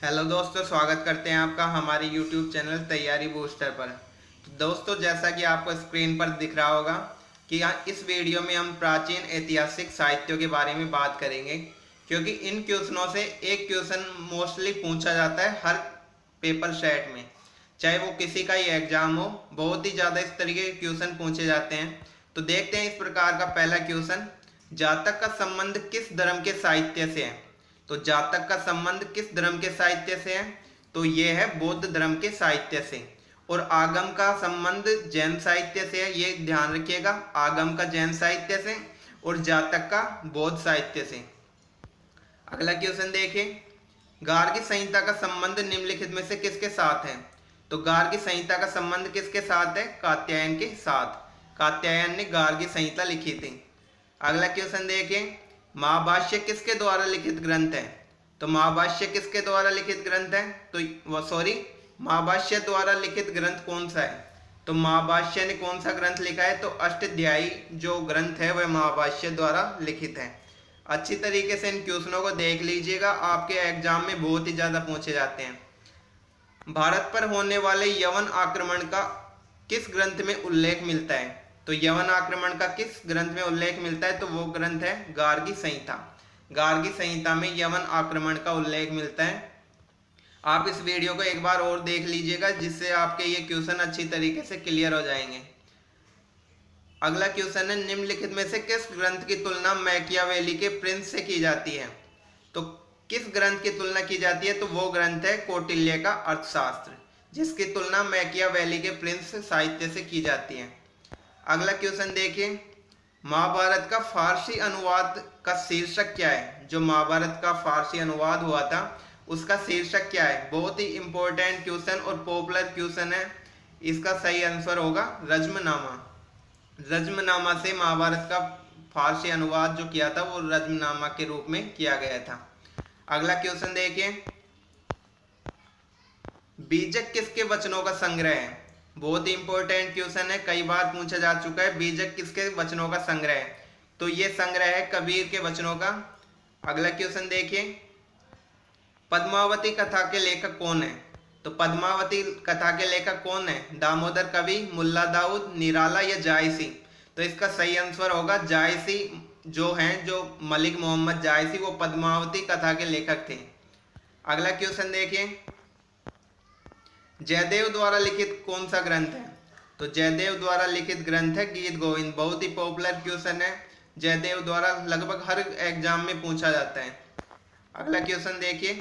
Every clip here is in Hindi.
हेलो दोस्तों, स्वागत करते हैं आपका हमारे YouTube चैनल तैयारी बूस्टर पर। तो दोस्तों, जैसा कि आपको स्क्रीन पर दिख रहा होगा कि इस वीडियो में हम प्राचीन ऐतिहासिक साहित्यों के बारे में बात करेंगे, क्योंकि इन क्वेश्चनों से एक क्वेश्चन मोस्टली पूछा जाता है हर पेपर सेट में, चाहे वो किसी का ही एग्जाम हो। बहुत ही ज़्यादा इस तरीके के क्वेश्चन पूछे जाते हैं। तो देखते हैं इस प्रकार का पहला क्वेश्चन, जातक का संबंध किस धर्म के साहित्य से है। तो जातक का संबंध किस धर्म के साहित्य से है, तो ये है बौद्ध धर्म के साहित्य से। और आगम का संबंध जैन साहित्य से है, ये ध्यान रखिएगा, आगम का जैन साहित्य से और जातक का बौद्ध साहित्य से। अगला क्वेश्चन देखिए, गार्गी संहिता का संबंध निम्नलिखित में से किसके साथ है। तो गार्गी संहिता का संबंध किसके साथ है, कात्यायन के साथ। कात्यायन ने गार्गी संहिता लिखी थी। अगला क्वेश्चन देखिए, महाभाष्य किसके द्वारा लिखित ग्रंथ है। तो महाभाष्य किसके द्वारा लिखित ग्रंथ है, तो महाभाष्य द्वारा लिखित ग्रंथ कौन सा है। तो महाभाष्य ने कौन सा ग्रंथ लिखा है, तो अष्टाध्यायी जो ग्रंथ है वह महाभाष्य द्वारा लिखित है। अच्छी तरीके से इन क्वेश्चनों को देख लीजिएगा, आपके एग्जाम में बहुत ही ज्यादा पूछे जाते हैं। भारत पर होने वाले यवन आक्रमण का किस ग्रंथ में उल्लेख मिलता है। तो यवन आक्रमण का किस ग्रंथ में उल्लेख मिलता है, तो वो ग्रंथ है गार्गी संहिता। गार्गी संहिता में यवन आक्रमण का उल्लेख मिलता है। आप इस वीडियो को एक बार और देख लीजिएगा, जिससे आपके ये क्वेश्चन अच्छी तरीके से क्लियर हो जाएंगे। अगला क्वेश्चन है, निम्नलिखित में से किस ग्रंथ की तुलना मैकियावेली के प्रिंस से की जाती है। तो किस ग्रंथ की तुलना की जाती है, तो वो ग्रंथ है कौटिल्य का अर्थशास्त्र, जिसकी तुलना मैकियावेली के प्रिंस साहित्य से की जाती है। अगला क्वेश्चन देखिए, महाभारत का फारसी अनुवाद का शीर्षक क्या है। जो महाभारत का फारसी अनुवाद हुआ था उसका शीर्षक क्या है। बहुत ही इंपॉर्टेंट क्वेश्चन और पॉपुलर क्वेश्चन है। इसका सही आंसर होगा रज्मनामा। रज्मनामा से महाभारत का फारसी अनुवाद जो किया था वो रज्मनामा के रूप में किया गया था। अगला क्वेश्चन देखिए, बीजक किसके वचनों का संग्रह है। बहुत ही इंपॉर्टेंट क्वेश्चन है, कई बार पूछा जा चुका है, बीजक किसके वचनों का संग्रह है। तो ये संग्रह है कबीर के वचनों का। अगला क्वेश्चन देखिए, पद्मावती कथा के लेखक कौन है। तो पद्मावती कथा के लेखक कौन है, दामोदर कवि, मुल्ला दाऊद, निराला या जायसी। तो इसका सही आंसर होगा जायसी। जो मलिक मोहम्मद जायसी, वो पद्मावती कथा के लेखक थे। अगला क्वेश्चन देखिए, जयदेव द्वारा लिखित कौन सा ग्रंथ है। तो जयदेव द्वारा लिखित ग्रंथ है गीत गोविंद। बहुत ही पॉपुलर क्वेश्चन है, जयदेव द्वारा लगभग हर एग्जाम में पूछा जाता है। अगला क्वेश्चन देखिए,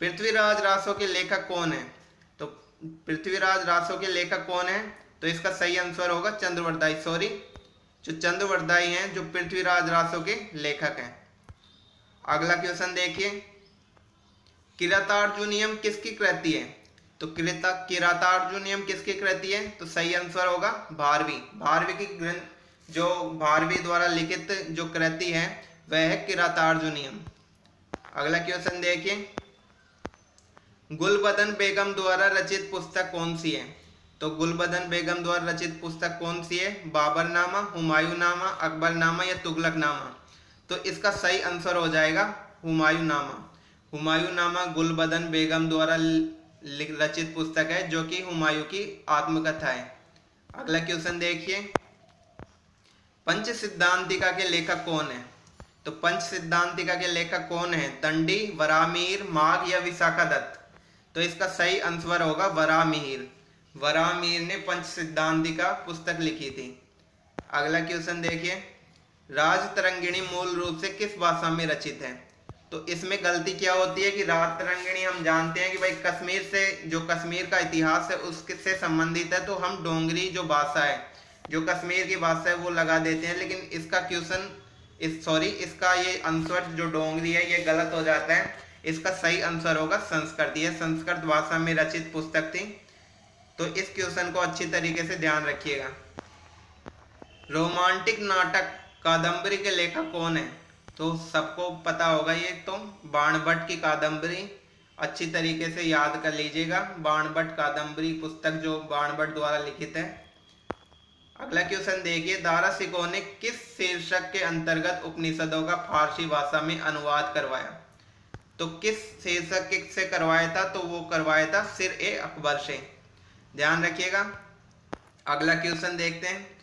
पृथ्वीराज रासो के लेखक कौन है। तो पृथ्वीराज रासो के लेखक कौन है, तो इसका सही आंसर होगा चंद्रवरदाई। जो चंद्रवरदाई हैं जो पृथ्वीराज रासो के लेखक हैं। अगला क्वेश्चन देखिए, किरातार्जुनीयम किसकी कृति है। तो किरातार्जुनीयम किसकी कृति है, तो सही आंसर होगा भारवी। भारवी की ग्रंथ, जो भारवी द्वारा लिखित जो कृति है वह है किरातार्जुनीयम। अगला क्वेश्चन देखिए, गुलबदन बेगम द्वारा रचित पुस्तक कौन सी है। तो गुलबदन बेगम द्वारा रचित पुस्तक कौन सी है, बाबरनामा, हुमायूंनामा, अकबरनामा या तुगलकनामा। तो इसका सही आंसर हो जाएगा हुमायूंनामा। हुमायूंनामा गुलबदन बेगम द्वारा रचित पुस्तक है, जो कि हुमायूं की आत्मकथा है। अगला क्वेश्चन देखिए, पंच सिद्धांतिका के लेखक कौन है। तो पंच सिद्धांतिका के लेखक कौन है, दंडी, वराहमिहिर, माघ या विशाखा दत्त। तो इसका सही आंसर होगा वराहमिहिर। वराहमिहिर ने पंच सिद्धांतिका पुस्तक लिखी थी। अगला क्वेश्चन देखिए, राजतरंगिणी मूल रूप से किस भाषा में रचित है। तो इसमें गलती क्या होती है कि राजतरंगिणी हम जानते हैं कि भाई कश्मीर से, जो कश्मीर का इतिहास है उससे संबंधित है, तो हम डोंगरी जो भाषा है, जो कश्मीर की भाषा है वो लगा देते हैं। लेकिन इसका क्वेश्चन इसका ये आंसर जो डोंगरी है ये गलत हो जाता है। इसका सही आंसर होगा संस्कृत। ये संस्कृत भाषा में रचित पुस्तक थी। तो इस क्वेश्चन को अच्छी तरीके से ध्यान रखिएगा। रोमांटिक नाटक कादम्बरी के लेखक कौन है। तो सबको पता होगा ये, तो बाणभट्ट की कादम्बरी अच्छी तरीके से याद कर लीजिएगा। बाणभट्ट कादम्बरी पुस्तक जो बाणभट्ट द्वारा लिखित है। अगला क्वेश्चन देखिए, दारा शिकोह ने किस शीर्षक के अंतर्गत उपनिषदों का फारसी भाषा में अनुवाद करवाया। तो किस शीर्षक से करवाया था? तो वो करवाया था सिर-ए-अकबर से। ध्यान रखिएगा। अगला क्वेश्चन देखते हैं,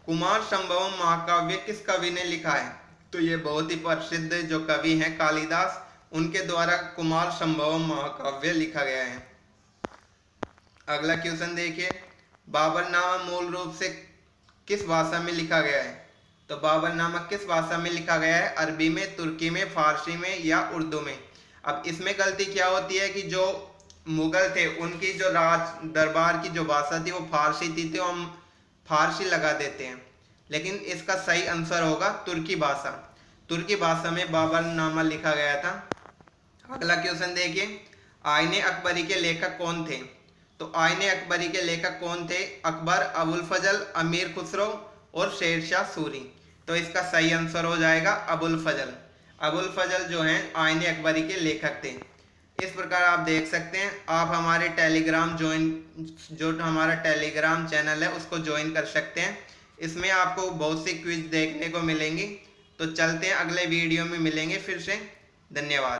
कुमार संभवम महाकाव्य किस कवि ने लिखा है? तो ये बहुत ही प्रसिद्ध जो कवि हैं कालिदास, उनके द्वारा कुमार संभवम महाकाव्य लिखा गया है। अगला क्वेश्चन देखिए, बाबरनामा मूल रूप से किस भाषा में लिखा गया है? तो बाबरनामा किस भाषा में लिखा गया है? अरबी में, तुर्की में, फारसी में या उर्दू में? अब इसमें गलती क्या होती है कि जो मुगल थे उनकी जो राज दरबार की जो भाषा थी वो फारसी थी, तो हम फारसी लगा देते हैं, लेकिन इसका सही आंसर होगा तुर्की भाषा। तुर्की भाषा में बाबरनामा लिखा गया था। अगला क्वेश्चन देखिए, आईने अकबरी के लेखक कौन थे? तो आईने अकबरी के लेखक कौन थे? अकबर, अबुल फजल, अमीर खुसरो और शेरशाह सूरी। तो इसका सही आंसर हो जाएगा अबुल फजल। अबुल फजल जो हैं आईने अकबरी के लेखक थे। इस प्रकार आप देख सकते हैं, आप हमारे हमारा टेलीग्राम चैनल है उसको ज्वाइन कर सकते हैं। इसमें आपको बहुत सी क्विज देखने को मिलेंगी। तो चलते हैं, अगले वीडियो में मिलेंगे फिर से। धन्यवाद।